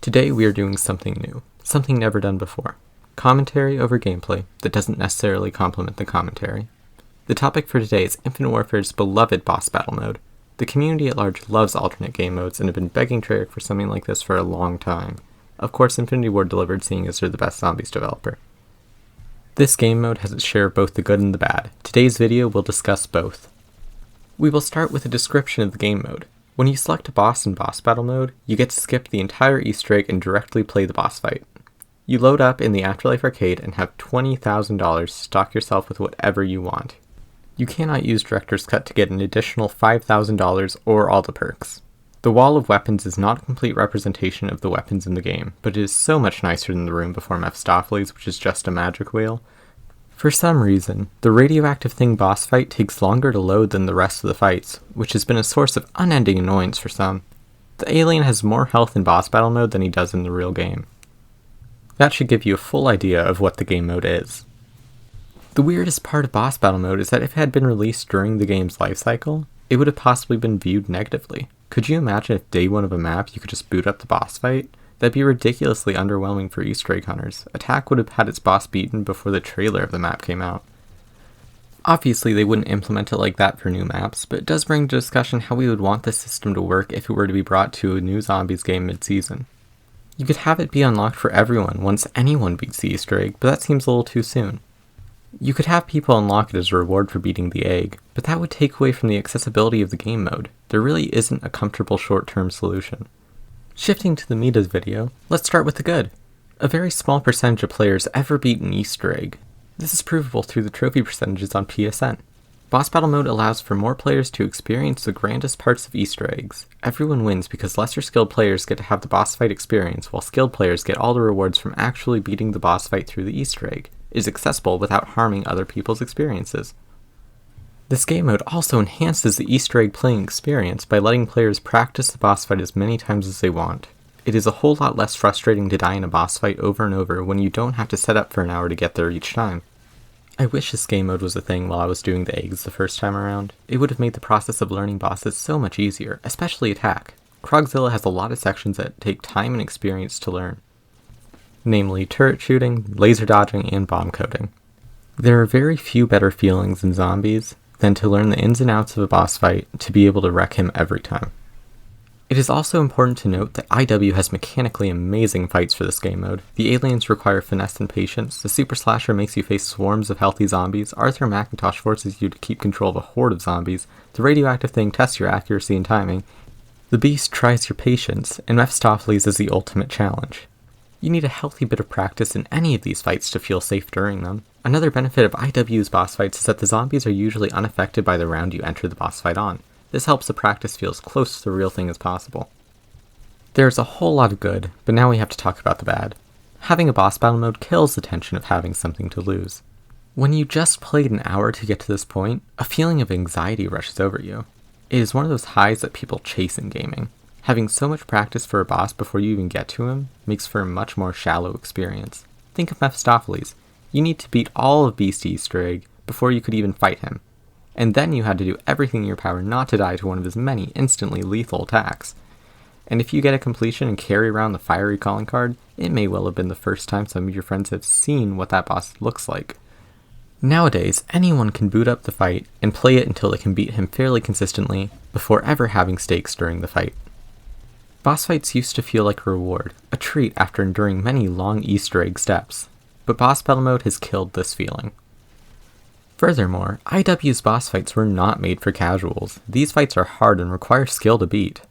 Today we are doing something new, something never done before. Commentary over gameplay that doesn't necessarily complement the commentary. The topic for today is Infinite Warfare's beloved boss battle mode. The community at large loves alternate game modes and have been begging Treyarch for something like this for a long time. Of course, Infinity Ward delivered, seeing as they're the best zombies developer. This game mode has its share of both the good and the bad. Today's video will discuss both. We will start with a description of the game mode. When you select a boss in boss battle mode, you get to skip the entire Easter egg and directly play the boss fight. You load up in the Afterlife arcade and have $20,000 to stock yourself with whatever you want. You cannot use Director's Cut to get an additional $5,000 or all the perks. The wall of weapons is not a complete representation of the weapons in the game, but it is so much nicer than the room before Mephistopheles, which is just a magic wheel. For some reason, the Radioactive Thing boss fight takes longer to load than the rest of the fights, which has been a source of unending annoyance for some. The alien has more health in boss battle mode than he does in the real game. That should give you a full idea of what the game mode is. The weirdest part of boss battle mode is that if it had been released during the game's lifecycle, it would have possibly been viewed negatively. Could you imagine if day one of a map you could just boot up the boss fight? That'd be ridiculously underwhelming for Easter egg hunters. Attack would have had its boss beaten before the trailer of the map came out. Obviously they wouldn't implement it like that for new maps, but it does bring to discussion how we would want this system to work if it were to be brought to a new zombies game mid-season. You could have it be unlocked for everyone once anyone beats the Easter egg, but that seems a little too soon. You could have people unlock it as a reward for beating the egg, but that would take away from the accessibility of the game mode. There really isn't a comfortable short-term solution. Shifting to the metas video, let's start with the good. A very small percentage of players ever beat an Easter egg. This is provable through the trophy percentages on PSN. Boss battle mode allows for more players to experience the grandest parts of Easter eggs. Everyone wins because lesser skilled players get to have the boss fight experience, while skilled players get all the rewards from actually beating the boss fight through the Easter egg. It is accessible without harming other people's experiences. This game mode also enhances the Easter egg playing experience by letting players practice the boss fight as many times as they want. It is a whole lot less frustrating to die in a boss fight over and over when you don't have to set up for an hour to get there each time. I wish this game mode was a thing while I was doing the eggs the first time around. It would have made the process of learning bosses so much easier, especially attack. Krogzilla has a lot of sections that take time and experience to learn. Namely turret shooting, laser dodging, and bomb coding. There are very few better feelings in zombies than to learn the ins and outs of a boss fight to be able to wreck him every time. It is also important to note that IW has mechanically amazing fights for this game mode. The aliens require finesse and patience, the Super Slasher makes you face swarms of healthy zombies, Arthur McIntosh forces you to keep control of a horde of zombies, the Radioactive Thing tests your accuracy and timing, the Beast tries your patience, and Mephistopheles is the ultimate challenge. You need a healthy bit of practice in any of these fights to feel safe during them. Another benefit of IW's boss fights is that the zombies are usually unaffected by the round you enter the boss fight on. This helps the practice feel as close to the real thing as possible. There's a whole lot of good, but now we have to talk about the bad. Having a boss battle mode kills the tension of having something to lose. When you just played an hour to get to this point, a feeling of anxiety rushes over you. It is one of those highs that people chase in gaming. Having so much practice for a boss before you even get to him makes for a much more shallow experience. Think of Mephistopheles. You need to beat all of Beast Easter egg before you could even fight him. And then you had to do everything in your power not to die to one of his many instantly lethal attacks. And if you get a completion and carry around the fiery calling card, it may well have been the first time some of your friends have seen what that boss looks like. Nowadays, anyone can boot up the fight and play it until they can beat him fairly consistently before ever having stakes during the fight. Boss fights used to feel like a reward, a treat after enduring many long Easter egg steps, but boss battle mode has killed this feeling. Furthermore, IW's boss fights were not made for casuals. These fights are hard and require skill to beat.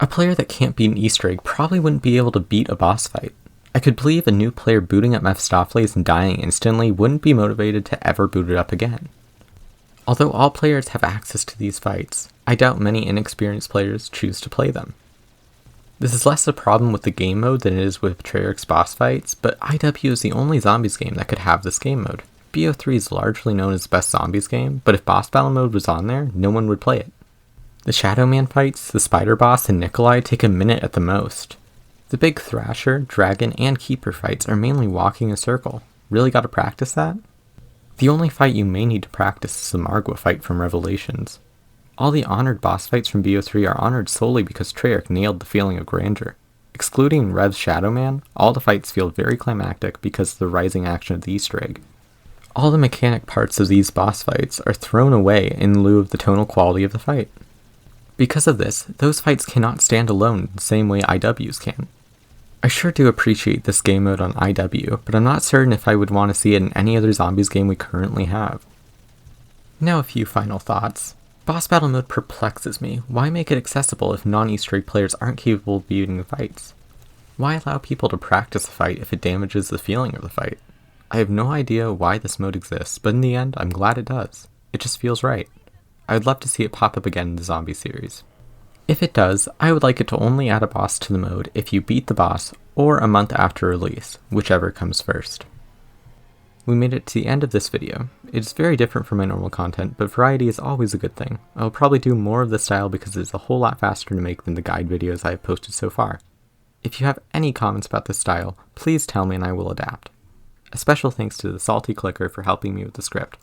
A player that can't beat an Easter egg probably wouldn't be able to beat a boss fight. I could believe a new player booting up Mephistopheles and dying instantly wouldn't be motivated to ever boot it up again. Although all players have access to these fights, I doubt many inexperienced players choose to play them. This is less a problem with the game mode than it is with Treyarch's boss fights, but IW is the only zombies game that could have this game mode. BO3 is largely known as the best zombies game, but if boss battle mode was on there, no one would play it. The Shadow Man fights, the Spider Boss, and Nikolai take a minute at the most. The big Thrasher, Dragon, and Keeper fights are mainly walking a circle. Really gotta practice that? The only fight you may need to practice is the Margwa fight from Revelations. All the honored boss fights from BO3 are honored solely because Treyarch nailed the feeling of grandeur. Excluding Rev's Shadow Man, all the fights feel very climactic because of the rising action of the Easter egg. All the mechanic parts of these boss fights are thrown away in lieu of the tonal quality of the fight. Because of this, those fights cannot stand alone the same way IWs can. I sure do appreciate this game mode on IW, but I'm not certain if I would want to see it in any other zombies game we currently have. Now a few final thoughts. Boss battle mode perplexes me. Why make it accessible if non-Easter egg players aren't capable of beating the fights? Why allow people to practice a fight if it damages the feeling of the fight? I have no idea why this mode exists, but in the end, I'm glad it does. It just feels right. I would love to see it pop up again in the zombie series. If it does, I would like it to only add a boss to the mode if you beat the boss, or a month after release, whichever comes first. We made it to the end of this video. It is very different from my normal content, but variety is always a good thing. I will probably do more of this style because it is a whole lot faster to make than the guide videos I have posted so far. If you have any comments about this style, please tell me and I will adapt. A special thanks to the Salty Clicker for helping me with the script.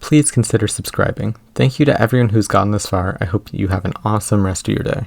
Please consider subscribing. Thank you to everyone who's gotten this far. I hope you have an awesome rest of your day.